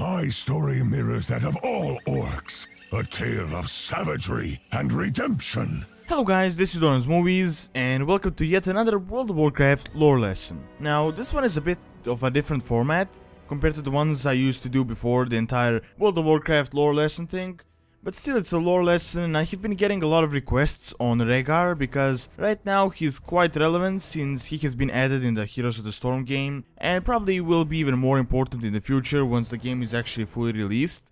My story mirrors that of all orcs, a tale of savagery and redemption. Hello guys, this is Doronsmovies, and welcome to yet another World of Warcraft lore lesson. Now, this one is a bit of a different format compared to the ones I used to do before, the entire World of Warcraft lore lesson thing. But still, it's a lore lesson. I have been getting a lot of requests on Rehgar because right now he's quite relevant since he has been added in the Heroes of the Storm game and probably will be even more important in the future once the game is actually fully released.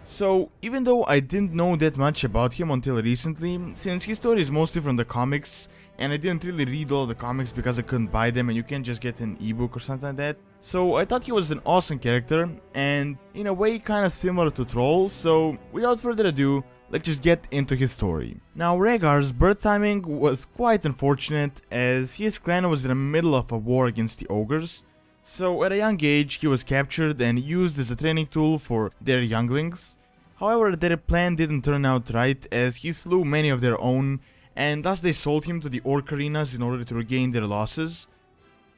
So, even though I didn't know that much about him until recently, since his story is mostly from the comics, and I didn't really read all the comics because I couldn't buy them and you can't just get an ebook or something like that. So I thought he was an awesome character, and in a way kinda similar to Troll, so without further ado, let's just get into his story. Now, Rehgar's birth timing was quite unfortunate as his clan was in the middle of a war against the ogres. So at a young age he was captured and used as a training tool for their younglings. However, their plan didn't turn out right as he slew many of their own, and thus they sold him to the orc arenas in order to regain their losses.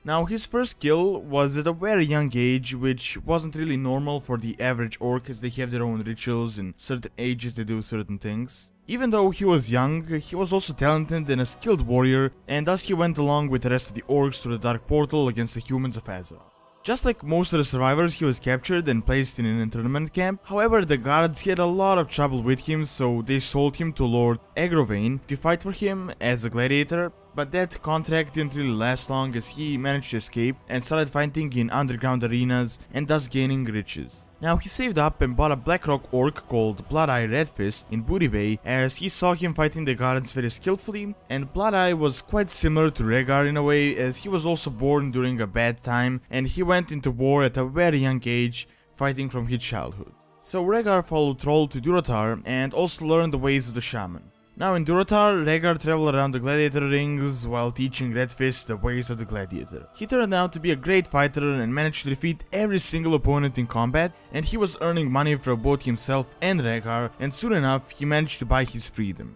Now, his first kill was at a very young age, which wasn't really normal for the average orc as they have their own rituals and certain ages they do certain things. Even though he was young, he was also talented and a skilled warrior, and thus he went along with the rest of the orcs to the Dark Portal against the humans of Azeroth. Just like most of the survivors, he was captured and placed in an internment camp. However, the guards had a lot of trouble with him, so they sold him to Lord Agrovane to fight for him as a gladiator. But that contract didn't really last long as he managed to escape and started fighting in underground arenas and thus gaining riches. Now, he saved up and bought a Blackrock orc called Bloodeye Redfist in Booty Bay as he saw him fighting the guards very skillfully, and Bloodeye was quite similar to Rehgar in a way as he was also born during a bad time and he went into war at a very young age, fighting from his childhood. So Rehgar followed Troll to Durotar and also learned the ways of the shaman. Now in Durotar, Rehgar traveled around the gladiator rings while teaching Redfist the ways of the gladiator. He turned out to be a great fighter and managed to defeat every single opponent in combat, and he was earning money for both himself and Rehgar, and soon enough he managed to buy his freedom.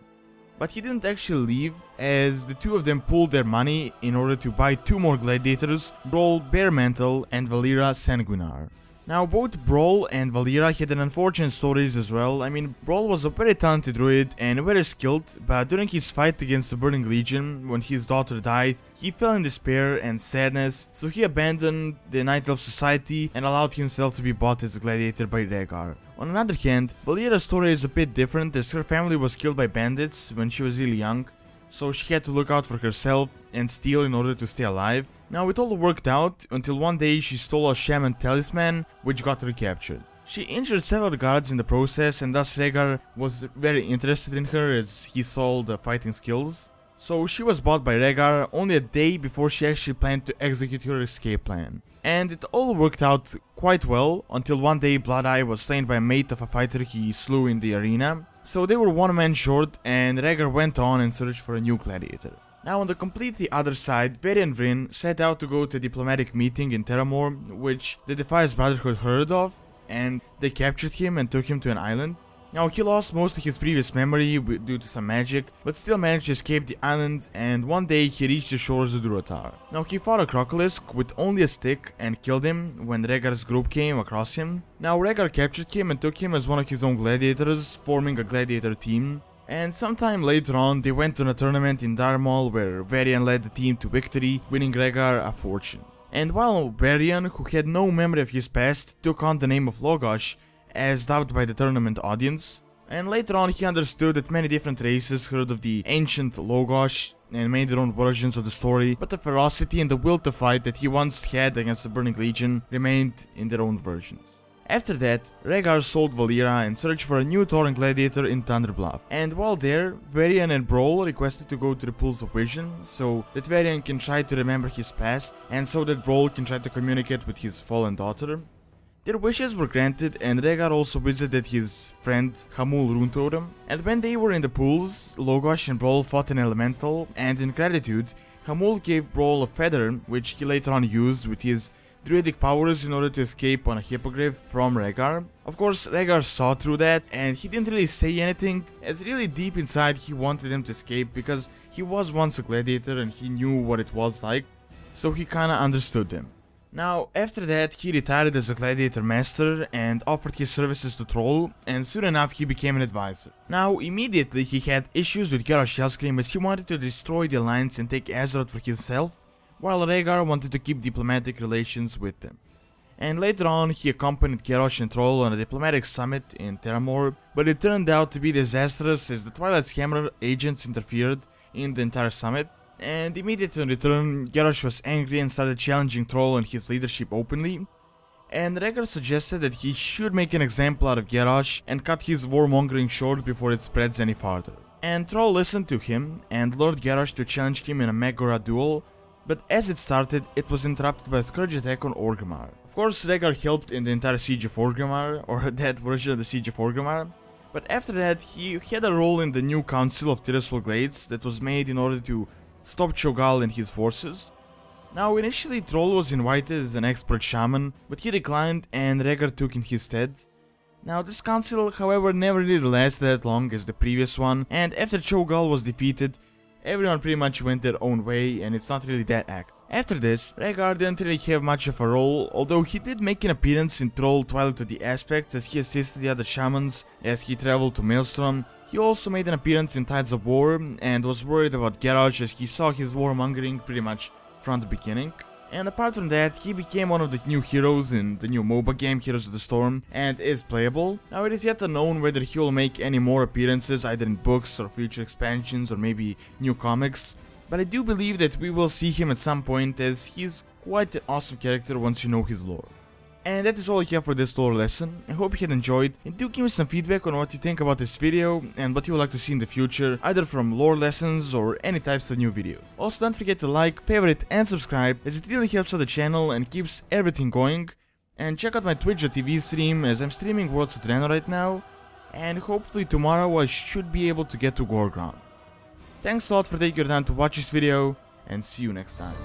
But he didn't actually leave, as the two of them pooled their money in order to buy two more gladiators, Brawl Baremantle and Valera Sanguinar. Now, both Brawl and Valera had an unfortunate stories as well. I mean, Brawl was a very talented druid and very skilled, but during his fight against the Burning Legion, when his daughter died, he fell in despair and sadness, so he abandoned the Night Elf society and allowed himself to be bought as a gladiator by Rehgar. On another hand, Valera's story is a bit different as her family was killed by bandits when she was really young, so she had to look out for herself and steal in order to stay alive. Now, it all worked out until one day she stole a shaman talisman, which got her captured. She injured several guards in the process, and thus Rehgar was very interested in her as he saw the fighting skills. So she was bought by Rehgar only a day before she actually planned to execute her escape plan. And it all worked out quite well until one day Bloodeye was slain by a mate of a fighter he slew in the arena. So they were one man short, and Rehgar went on and searched for a new gladiator. Now, on the completely other side, Veri and Vryn set out to go to a diplomatic meeting in Terramore, which the Defiance Brotherhood heard of, and they captured him and took him to an island. Now, he lost most of his previous memory due to some magic, but still managed to escape the island, and one day he reached the shores of Durotar. Now, he fought a Crocolisk with only a stick and killed him when Rehgar's group came across him. Now, Rehgar captured him and took him as one of his own gladiators, forming a gladiator team. And sometime later on, they went to a tournament in Darmol where Varian led the team to victory, winning Rehgar a fortune. And while Varian, who had no memory of his past, took on the name of Logosh, as dubbed by the tournament audience, and later on he understood that many different races heard of the ancient Logosh and made their own versions of the story, but the ferocity and the will to fight that he once had against the Burning Legion remained in their own versions. After that, Rehgar sold Valera and searched for a new Tauren gladiator in Thunderbluff. And while there, Varian and Brawl requested to go to the Pools of Vision, so that Varian can try to remember his past, and so that Brawl can try to communicate with his fallen daughter. Their wishes were granted, and Rehgar also visited his friend Hamul Runetotem. And when they were in the pools, Logosh and Brawl fought an elemental, and in gratitude, Hamul gave Brawl a feather, which he later on used with his druidic powers in order to escape on a hippogriff from Rehgar. Of course, Rehgar saw through that, and he didn't really say anything, as really deep inside he wanted them to escape because he was once a gladiator and he knew what it was like, so he kinda understood them. Now, after that, he retired as a gladiator master and offered his services to Troll, and soon enough he became an advisor. Now, immediately he had issues with Garrosh Yellscream as he wanted to destroy the Alliance and take Azeroth for himself, while Rehgar wanted to keep diplomatic relations with them. And later on, he accompanied Garrosh and Troll on a diplomatic summit in Terramore, but it turned out to be disastrous as the Twilight's Hammer agents interfered in the entire summit. And immediately in return, Garrosh was angry and started challenging Troll and his leadership openly. And Rehgar suggested that he should make an example out of Garrosh and cut his warmongering short before it spreads any farther. And Troll listened to him and lured Garrosh to challenge him in a Megara duel, but as it started, it was interrupted by a Scourge attack on Orgrimmar. Of course, Rehgar helped in the entire siege of Orgrimmar, or that version of the siege of Orgrimmar, but after that he had a role in the new Council of Tirisfal Glades that was made in order to stop Cho'Gall and his forces. Now, initially Troll was invited as an expert shaman, but he declined and Rehgar took in his stead. Now, this council, however, never really lasted that long as the previous one, and after Cho'Gall was defeated, everyone pretty much went their own way, and it's not really that active. After this, Rehgar didn't really have much of a role, although he did make an appearance in Troll Twilight of the Aspects as he assisted the other shamans as he traveled to Maelstrom. He also made an appearance in Tides of War and was worried about Garrosh as he saw his warmongering pretty much from the beginning. And apart from that, he became one of the new heroes in the new MOBA game Heroes of the Storm and is playable. Now, it is yet unknown whether he will make any more appearances either in books or future expansions or maybe new comics, but I do believe that we will see him at some point as he's quite an awesome character once you know his lore. And that is all I have for this lore lesson. I hope you had enjoyed, and do give me some feedback on what you think about this video and what you would like to see in the future, either from lore lessons or any types of new videos. Also, don't forget to like, favorite and subscribe as it really helps out the channel and keeps everything going. And check out my Twitch.tv stream as I'm streaming Worlds of Draenor right now, and hopefully tomorrow I should be able to get to Gorground. Thanks a lot for taking your time to watch this video, and see you next time.